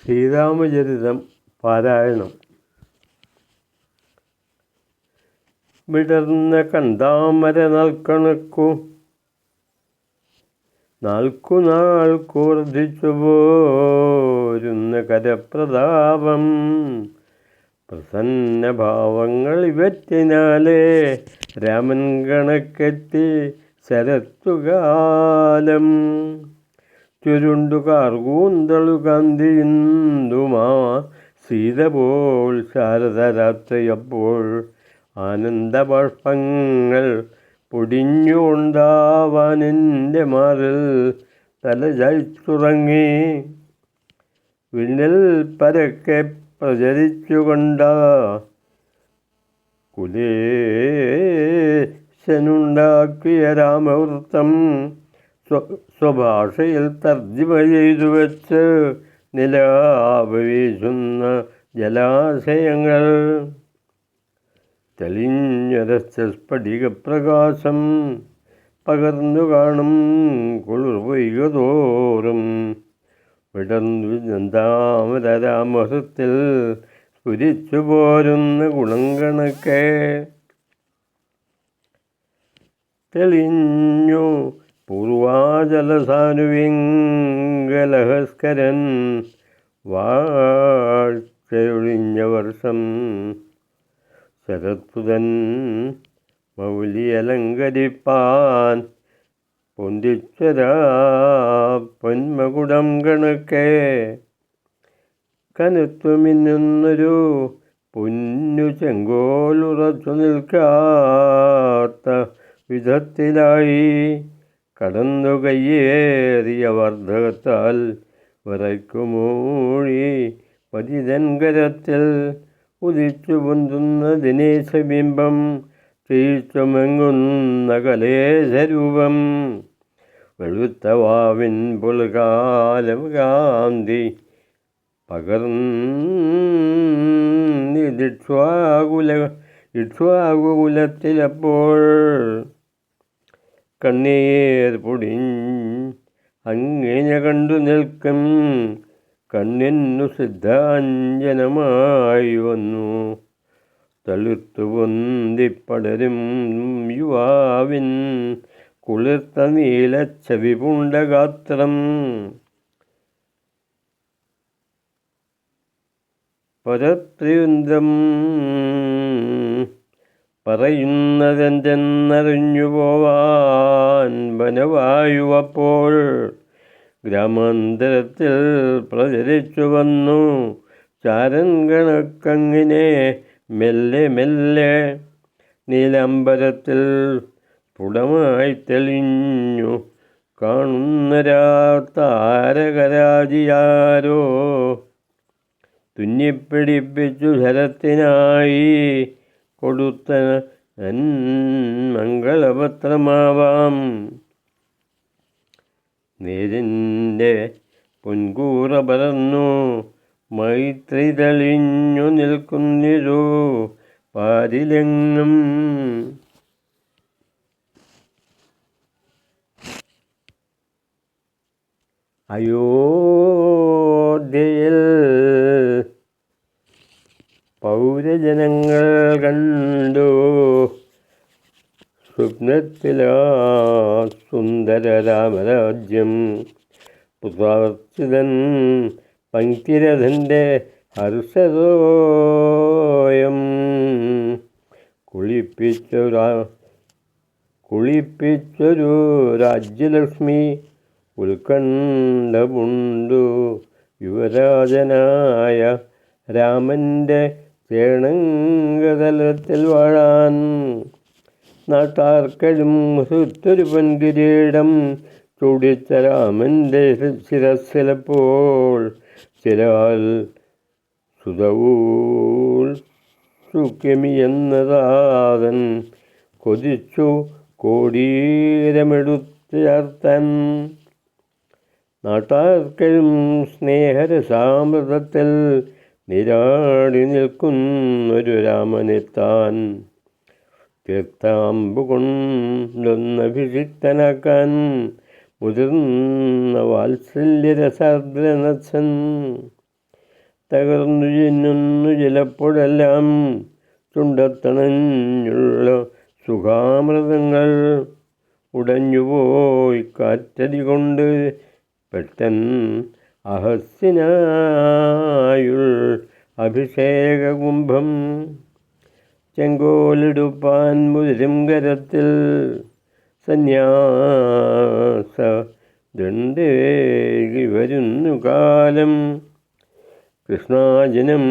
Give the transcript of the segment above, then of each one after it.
ശ്രീരാമചരിതം പാരായണം. വിടർന്ന കണ്ടാമര നാൾക്കു വർദ്ധിച്ചു പോരുന്ന കരപ്രതാപം. പ്രസന്നഭാവങ്ങൾ ഇവറ്റിനാലേ രാമൻ കണക്കെത്തി ശരത്തുകാലം. ചുരുണ്ടു കാർകൂന്തളു കാന്തിയുന്തുമാ സീത പോൽ ശാരദരാത്രിയപ്പോൾ ആനന്ദബാഷ്പങ്ങൾ പൊടിഞ്ഞുകൊണ്ടാവാനെൻ്റെ മാറിൽ തലചായ്ച്ചുറങ്ങി. വിണ്ണിൽ പരക്കെ പ്രചരിച്ചുകൊണ്ട കുലേശനുണ്ടാക്കിയ രാമവൃത്തം സ്വഭാഷയിൽ തർജ്ജിമ ചെയ്തു വെച്ച് നിലാവ് വീശുന്ന ജലാശയങ്ങൾ. തെളിഞ്ഞൊരച്ച സ്ഫടികപ്രകാശം പകർന്നു കാണും കുളിർ വൈകതോറും വിടർന്നു ചന്താമര രാമഹൃത്തിൽ സ്ഫുരിച്ചു പോരുന്ന ഗുണം കണക്കെ. തെളിഞ്ഞു പൂർവാചലസാനുവിങ്കലഹസ്കരൻ വാഴ്ചയൊഴിഞ്ഞ വർഷം. ശരത്സുതൻ മൗലി അലങ്കരിപ്പാൻ പൊന്തിച്ചൊരാ പൊന്മകുടം കണക്കെ. കനത്തു മിന്നുന്നൊരു പൊന്നു ചെങ്കോലുറച്ചു നിൽക്കാത്ത വിധത്തിലായി കടന്നു കയ്യേറിയ വർദ്ധകത്താൽ വിറയ്ക്കുമൂഴി പതിതൻകരത്തിൽ ഉദിച്ചു പൊന്തുന്ന ദിനേശബിംബം. തീച്ചുമെങ്ങുന്ന കലേശരൂപം വെളുത്ത വാവിൻ പുൽകാലം കാന്തി ഇക്ഷ്വാകുകുലത്തിലപ്പോൾ കണ്ണീർ അങ്ങനെ കണ്ടു നിൽക്കും കണ്ണിന്നു സിദ്ധാഞ്ജനമായി വന്നു. തളിർത്തു പൊന്തിപ്പടരും യുവാവിൻ കുളിർത്ത നീലച്ചവി പൂണ്ട ഗാത്രം. പരത്രിവൃന്ദം പറയുന്നതെന്തെന്നറിഞ്ഞു പോവാൻ വനവായുവപ്പോൾ ഗ്രാമാന്തരത്തിൽ പ്രചരിച്ചു വന്നു. ചാരൻ കണക്കങ്ങിനെ മെല്ലെ മെല്ലെ നീലാംബരത്തിൽ സ്ഫുടമായി തെളിഞ്ഞു കാണുന്നൊരാ താരകരാജിയാരോ തുന്നിപ്പിടിപ്പിച്ചു ശരത്തിനായി കൊടുത്ത മംഗളപത്രമാവാം. നേരിൻ്റെ പൊൻകൂറ പരന്നു മൈത്രി തെളിഞ്ഞു നിൽക്കുന്നിരു പാരിലെങ്ങും. അയോധ്യയിൽ പൗരജനങ്ങൾ കണ്ടു സ്വപ്നത്തിലാ സുന്ദര രാമരാജ്യം. പുത്രാർച്ചിതൻ പങ്ക്തിരഥൻ്റെ ഹർഷതോയം കുളിപ്പിച്ചൊരു രാജ്യലക്ഷ്മി ഉത്കണ്ഠ പൂണ്ടു യുവരാജനായ രാമൻ്റെ ചേണങ്കതലത്തിൽ വാഴാൻ. നാട്ടാർക്കഴും ഹൃത്തൊരു പൊൻകിരീടം ചൂടിച്ച രാമൻ്റെ ശിരസ്സിലപ്പോൾ ചിരാൽ സുതവൂൾ സുഖ്യമി എന്നതാതൻ കൊതിച്ചു കോടീരമെടുത്ത് ചേർത്തൻ. നാട്ടാർക്കഴും സ്നേഹരസാമൃതത്തിൽ നിരാടി നിൽക്കുന്നൊരു രാമനെത്താൻ തീർത്ഥാമ്പു കൊണ്ടൊന്നഭിഷിക്തനാക്കാൻ മുതിർന്ന വാത്സല്യരസാർദ്രനത്സൻ. തകർന്നു ചെന്നുന്നു ചിലപ്പോഴെല്ലാം ചുണ്ടത്തണഞ്ഞുള്ള സുഖാമൃതങ്ങൾ ഉടഞ്ഞുപോയി കാറ്റടി കൊണ്ട് പെട്ടെന്ന് അഹസ്യനായുൾ അഭിഷേകകുംഭം ചെങ്കോലെടുപ്പാൻ മുതിരും കരത്തിൽ സന്യാസ ദണ്ഡേകി വരുന്നു കാലം. കൃഷ്ണാജനം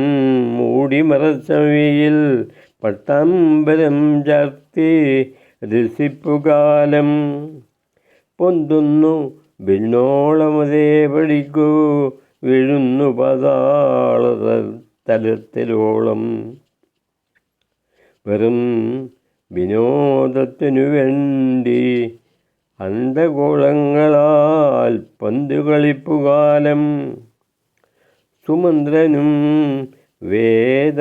മൂടിമറച്ചവയിൽ പട്ടാമ്പരം ചാർത്തി രസിപ്പുകാലം. പൊന്തുന്നു ഭിന്നോളമതേ പഠിക്കൂ വീഴുന്നു പാതാള തലത്തിലോളം. വെറും വിനോദത്തിനു വേണ്ടി അന്തകോളങ്ങളാൽ പന്തുകളിപ്പുകാലം. സുമന്ത്രനും വേദ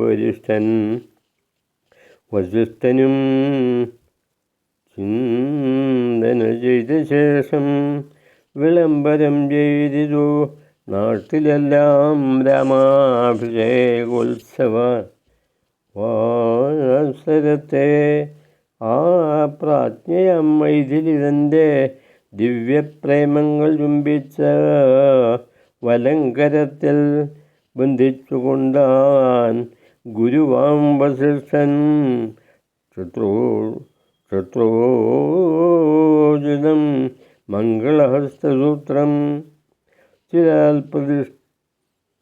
വരിഷ്ഠൻ വസിഷ്ഠനും ചിന്തന ചെയ്ത ശേഷം വിളംബരം ചെയ്തിരു നാട്ടിലെല്ലാം രാമാഭിഷേകോത്സവ വാസരത്തെ. ആ പ്രാജ്ഞയം മൈഥിലിതൻ്റെ ദിവ്യപ്രേമങ്ങൾ ചുംബിച്ച വലങ്കരത്തിൽ ബന്ധിച്ചുകൊണ്ടാൻ ഗുരുവാം വസിഷ്ഠൻ ശത്രുജിതം മംഗളഹസ്തസൂത്രം ചിരാൽ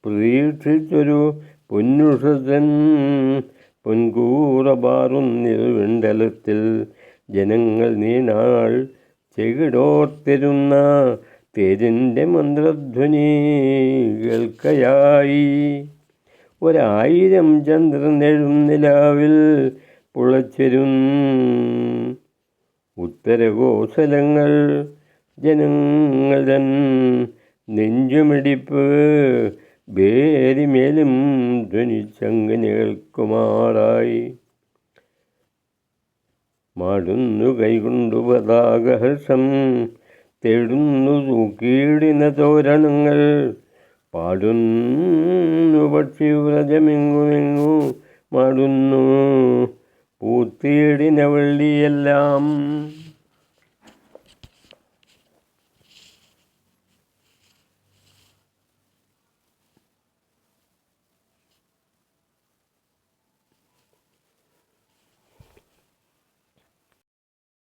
പ്രതീക്ഷിച്ചൊരു പൊന്നുഷസൻ പൊൻകൂറപാറുന്നിരുവിണ്ടലത്തിൽ ജനങ്ങൾ നീനാൾ ചെകിടോർത്തിരുന്ന തേരിൻ്റെ മന്ത്രധ്വനി കേൾക്കയായി. 1000 ചന്ദ്രനെഴും നിലാവിൽ പുളച്ചെരും ഉത്തരകോസലങ്ങൾ. ജനങ്ങൾ തൻ നെഞ്ചുമിടിപ്പ് വേരിമേലും ധ്വനിച്ചങ്ങനെ കേൾക്കുമാറായി. മാടുന്നു കൈകൊണ്ടു പതാകഹർഷം തേടുന്നു തൂക്കിയിടിന തോരണങ്ങൾ. പാടുന്നു പക്ഷിവ്രജമെങ്ങുമെങ്ങു മാടുന്നു പൂത്തിയിടിന വള്ളിയെല്ലാം.